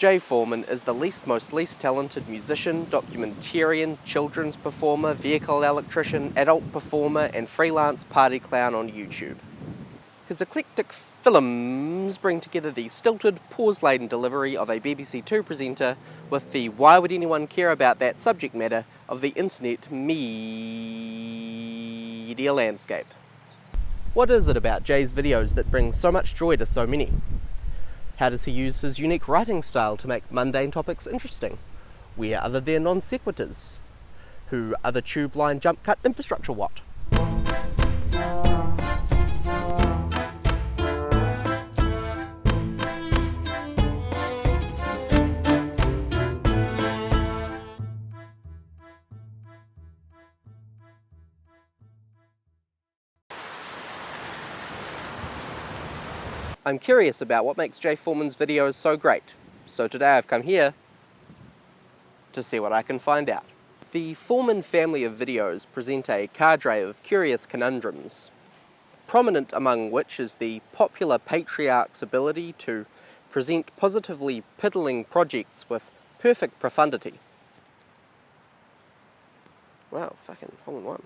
Jay Foreman is the least talented musician, documentarian, children's performer, vehicle electrician, adult performer, and freelance party clown on YouTube. His eclectic films bring together the stilted, pause-laden delivery of a BBC Two presenter with the why would anyone care about that subject matter of the internet media landscape. What is it about Jay's videos that brings so much joy to so many? How does he use his unique writing style to make mundane topics interesting? Where are their non sequiturs? Who are the tube line jump cut infrastructure what? I'm curious about what makes Jay Foreman's videos so great, so today I've come here to see what I can find out. The Foreman family of videos present a cadre of curious conundrums, prominent among which is the popular patriarch's ability to present positively piddling projects with perfect profundity. Wow, fucking hole in one.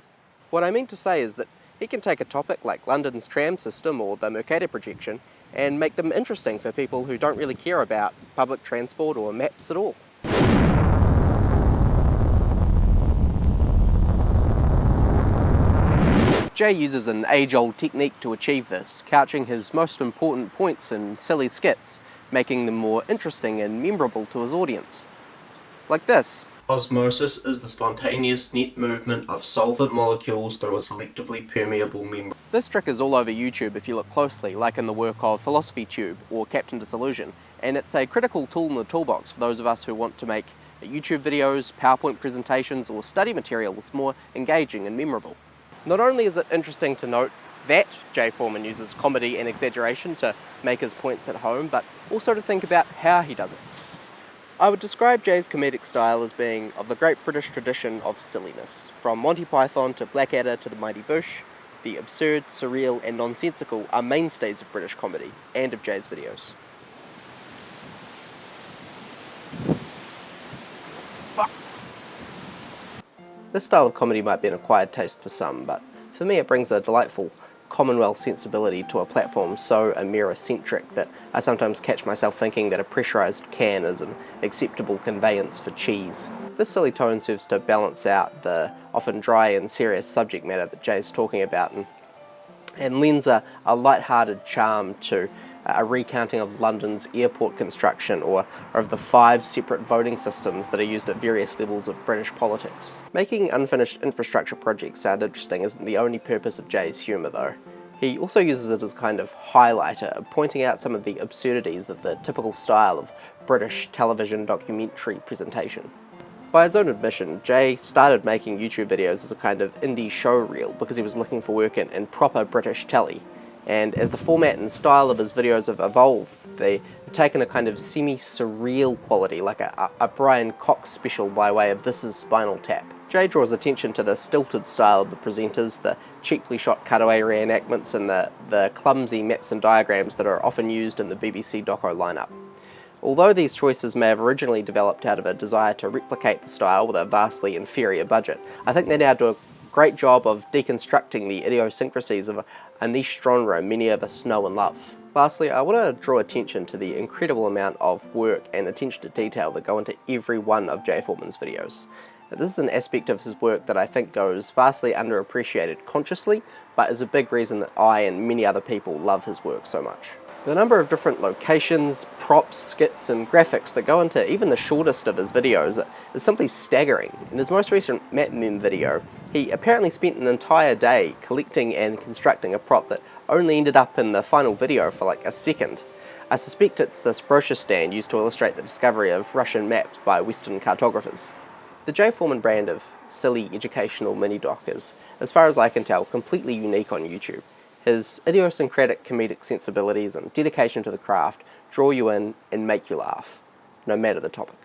What I mean to say is that he can take a topic like London's tram system or the Mercator projection and make them interesting for people who don't really care about public transport or maps at all. Jay uses an age-old technique to achieve this, couching his most important points in silly skits, making them more interesting and memorable to his audience. Like this. Osmosis is the spontaneous net movement of solvent molecules through a selectively permeable membrane. This trick is all over YouTube if you look closely, like in the work of Philosophy Tube or Captain Disillusion, and it's a critical tool in the toolbox for those of us who want to make YouTube videos, PowerPoint presentations, or study materials more engaging and memorable. Not only is it interesting to note that Jay Foreman uses comedy and exaggeration to make his points at home, but also to think about how he does it. I would describe Jay's comedic style as being of the great British tradition of silliness. From Monty Python to Blackadder to the Mighty Boosh, the absurd, surreal and nonsensical are mainstays of British comedy and of Jay's videos. Fuck! This style of comedy might be an acquired taste for some, but for me it brings a delightful Commonwealth sensibility to a platform so Amira-centric that I sometimes catch myself thinking that a pressurised can is an acceptable conveyance for cheese. This silly tone serves to balance out the often dry and serious subject matter that Jay's talking about and lends a light-hearted charm to a recounting of London's airport construction or of the 5 separate voting systems that are used at various levels of British politics. Making unfinished infrastructure projects sound interesting isn't the only purpose of Jay's humour though. He also uses it as a kind of highlighter, pointing out some of the absurdities of the typical style of British television documentary presentation. By his own admission, Jay started making YouTube videos as a kind of indie showreel because he was looking for work in proper British telly. And as the format and style of his videos have evolved, they've taken a kind of semi-surreal quality, like a Brian Cox special by way of This Is Spinal Tap. Jay draws attention to the stilted style of the presenters, the cheaply shot cutaway reenactments, and the clumsy maps and diagrams that are often used in the BBC doco lineup. Although these choices may have originally developed out of a desire to replicate the style with a vastly inferior budget, I think they now do a great job of deconstructing the idiosyncrasies of a niche genre many of us know and love. Lastly, I want to draw attention to the incredible amount of work and attention to detail that go into every one of Jay Foreman's videos. This is an aspect of his work that I think goes vastly underappreciated consciously, but is a big reason that I and many other people love his work so much. The number of different locations, props, skits and graphics that go into even the shortest of his videos is simply staggering. In his most recent Map Mem video, he apparently spent an entire day collecting and constructing a prop that only ended up in the final video for like a second. I suspect it's this brochure stand used to illustrate the discovery of Russian maps by Western cartographers. The Jay Foreman brand of silly educational mini-doc is, as far as I can tell, completely unique on YouTube. His idiosyncratic comedic sensibilities and dedication to the craft draw you in and make you laugh, no matter the topic.